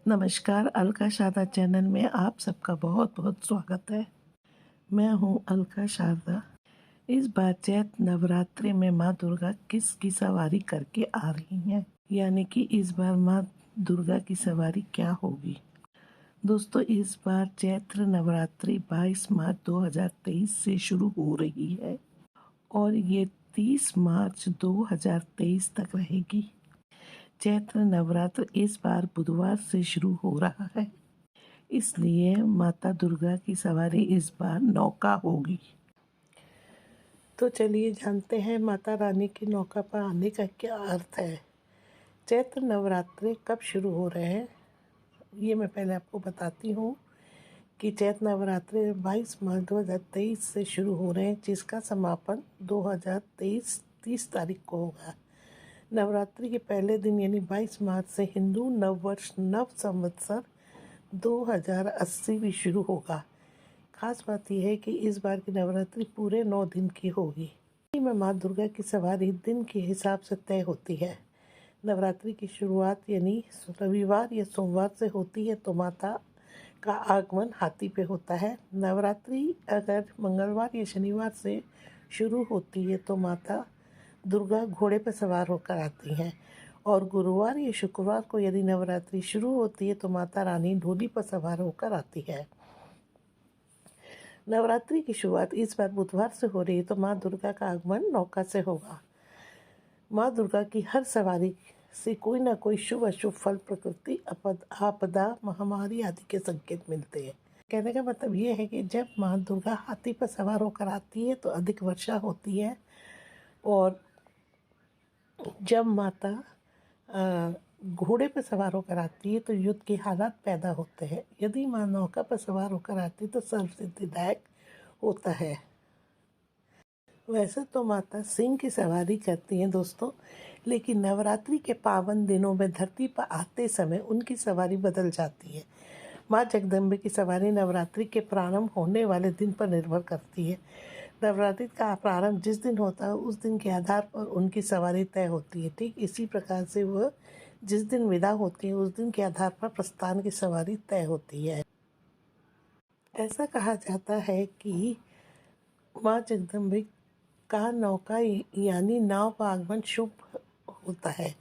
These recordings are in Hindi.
नमस्कार, अलका शारदा चैनल में आप सबका बहुत बहुत स्वागत है। मैं हूँ अलका शारदा। इस बार चैत्र नवरात्रि में माँ दुर्गा किसकी सवारी करके आ रही हैं, यानी कि इस बार माँ दुर्गा की सवारी क्या होगी। दोस्तों, इस बार चैत्र नवरात्रि 22 मार्च 2023 से शुरू हो रही है और ये 30 मार्च 2023 तक रहेगी। चैत्र नवरात्र इस बार बुधवार से शुरू हो रहा है, इसलिए माता दुर्गा की सवारी इस बार नौका होगी। तो चलिए जानते हैं माता रानी की नौका पर आने का क्या अर्थ है। चैत्र नवरात्रि कब शुरू हो रहे हैं ये मैं पहले आपको बताती हूँ कि चैत्र नवरात्रि 22 मार्च 2023 से शुरू हो रहे हैं, जिसका समापन 2023 30 तारीख को होगा। नवरात्रि के पहले दिन यानी 22 मार्च से हिंदू नववर्ष नव संवत्सर 2080 भी शुरू होगा। खास बात यह है कि इस बार की नवरात्रि पूरे 9 दिन की होगी। में माँ दुर्गा की सवारी दिन के हिसाब से तय होती है। नवरात्रि की शुरुआत यानी रविवार या सोमवार से होती है तो माता का आगमन हाथी पे होता है। नवरात्रि अगर मंगलवार या शनिवार से शुरू होती है तो माता दुर्गा घोड़े पर सवार होकर आती हैं, और गुरुवार या शुक्रवार को यदि नवरात्रि शुरू होती है तो माता रानी ढोली पर सवार होकर आती है। नवरात्रि की शुरुआत इस बार बुधवार से हो रही है तो माँ दुर्गा का आगमन नौका से होगा। माँ दुर्गा की हर सवारी से कोई ना कोई शुभ अशुभ फल, प्रकृति आपदा, महामारी आदि के संकेत मिलते हैं। कहने का मतलब ये है कि जब माँ दुर्गा हाथी पर सवार होकर आती है तो अधिक वर्षा होती है, और जब माता घोड़े पर सवार होकर आती है तो युद्ध के हालात पैदा होते हैं। यदि माँ नौका पर सवार होकर आती है तो सर्व सिद्धिदायक होता है। वैसे तो माता सिंह की सवारी करती हैं दोस्तों, लेकिन नवरात्रि के पावन दिनों में धरती पर आते समय उनकी सवारी बदल जाती है। माँ जगदम्बे की सवारी नवरात्रि के प्रारंभ होने वाले दिन पर निर्भर करती है। नवरात्रि का प्रारंभ जिस दिन होता है उस दिन के आधार पर उनकी सवारी तय होती है। ठीक इसी प्रकार से वह जिस दिन विदा होती है उस दिन के आधार पर प्रस्थान की सवारी तय होती है। ऐसा कहा जाता है कि माँ जगदम्बे का नौका यानी नाव पर आगमन शुभ होता है।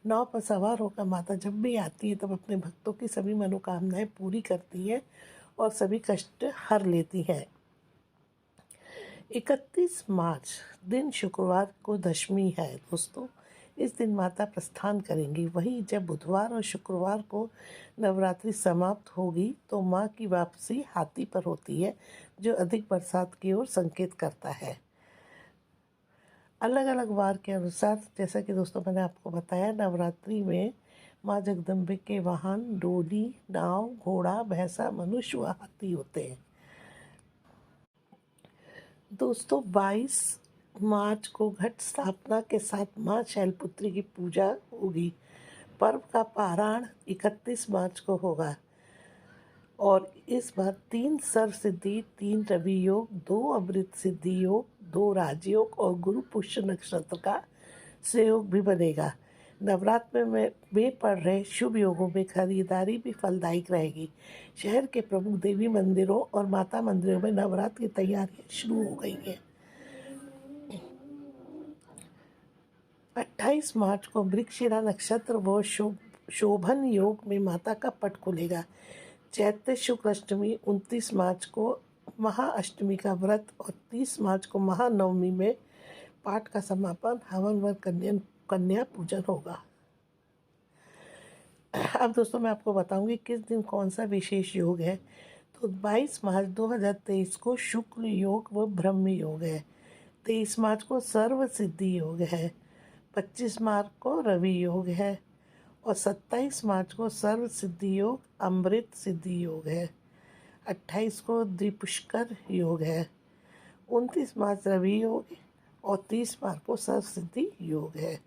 नाव पर सवार होकर माता जब भी आती है तब अपने भक्तों की सभी मनोकामनाएं पूरी करती है और सभी कष्ट हर लेती है। 31 मार्च दिन शुक्रवार को दशमी है दोस्तों। इस दिन माता प्रस्थान करेंगी। वहीं जब बुधवार और शुक्रवार को नवरात्रि समाप्त होगी तो माँ की वापसी हाथी पर होती है, जो अधिक बरसात की ओर संकेत करता है। अलग अलग वार के अनुसार, जैसा कि दोस्तों मैंने आपको बताया, नवरात्रि में माँ जगदम्बे के वाहन डोली, नाव, घोड़ा, भैंसा, मनुष्य व हाथी होते हैं। दोस्तों 22 मार्च को घट स्थापना के साथ माँ शैलपुत्री की पूजा होगी। पर्व का पारायण 31 मार्च को होगा और इस बार 3 सर्व सिद्धि, 3 रवि योग, 2 अमृत सिद्धि योग, 2 राजयोग और गुरु पुष्य नक्षत्र का संयोग भी बनेगा। नवरात्र में पड़ रहे शुभ योगों में खरीदारी भी फलदायक रहेगी। शहर के प्रमुख देवी मंदिरों और माता मंदिरों में नवरात्र की तैयारियां शुरू हो गई हैं। 28 मार्च को मृगशिरा नक्षत्र व शोभन योग में माता का पट खुलेगा। चैत्र शुक्ल अष्टमी 29 मार्च को महाअष्टमी का व्रत और 30 मार्च को महानवमी में पाठ का समापन हवन व कन्या पूजन होगा। अब दोस्तों मैं आपको बताऊंगी किस दिन कौन सा विशेष योग है। तो 22 मार्च 2023 को शुक्ल योग व ब्रह्म योग है। 23 मार्च को सर्व सिद्धि योग है। 25 मार्च को रवि योग है और 27 मार्च को सर्व सिद्धि योग अमृत सिद्धि योग है। 28 को द्विपुष्कर योग है। 29 मार्च रवि योग और 30 मार्च को सर्व सिद्धि योग है।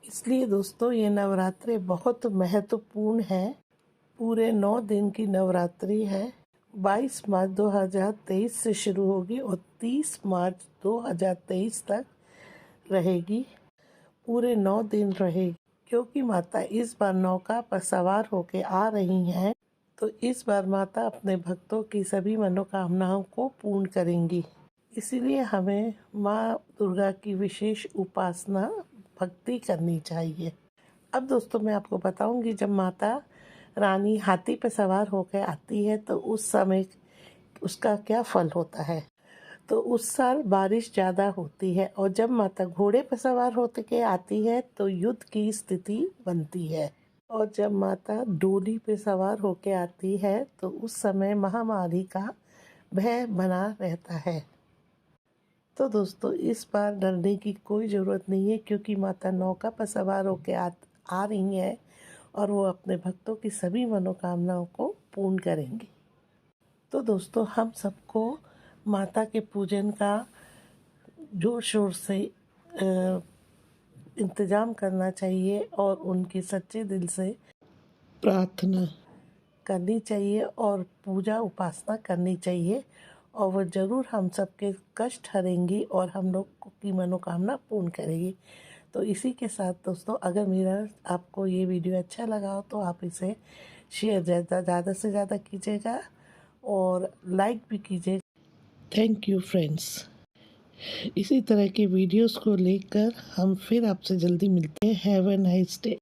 इसलिए दोस्तों ये नवरात्रि बहुत महत्वपूर्ण है। पूरे 9 दिन की नवरात्रि है। 22 मार्च 2023 से शुरू होगी और 30 मार्च 2023 तक रहेगी। पूरे 9 दिन रहेगी, क्योंकि माता इस बार नौका पर सवार होकर आ रही हैं, तो इस बार माता अपने भक्तों की सभी मनोकामनाओं को पूर्ण करेंगी। इसीलिए हमें माँ दुर्गा की विशेष उपासना भक्ति करनी चाहिए। अब दोस्तों मैं आपको बताऊंगी, जब माता रानी हाथी पर सवार होकर आती है तो उस समय उसका क्या फल होता है। तो उस साल बारिश ज़्यादा होती है, और जब माता घोड़े पर सवार होकर के आती है तो युद्ध की स्थिति बनती है। और जब माता डोली पे सवार होकर आती है तो उस समय महामारी का भय बना रहता है। तो दोस्तों इस बार डरने की कोई ज़रूरत नहीं है, क्योंकि माता नौका पर सवार होकर आ रही हैं और वो अपने भक्तों की सभी मनोकामनाओं को पूर्ण करेंगी। तो दोस्तों हम सबको माता के पूजन का जोर शोर से इंतज़ाम करना चाहिए और उनके सच्चे दिल से प्रार्थना करनी चाहिए और पूजा उपासना करनी चाहिए, और वह ज़रूर हम सबके कष्ट हरेंगी और हम लोग की मनोकामना पूर्ण करेगी। तो इसी के साथ दोस्तों, अगर मेरा आपको ये वीडियो अच्छा लगा हो तो आप इसे शेयर ज़्यादा से ज़्यादा कीजिएगा और लाइक भी कीजिए। Thank you friends. इसी तरह के वीडियोस को लेकर हम फिर आपसे जल्दी मिलते हैं। Have a nice day.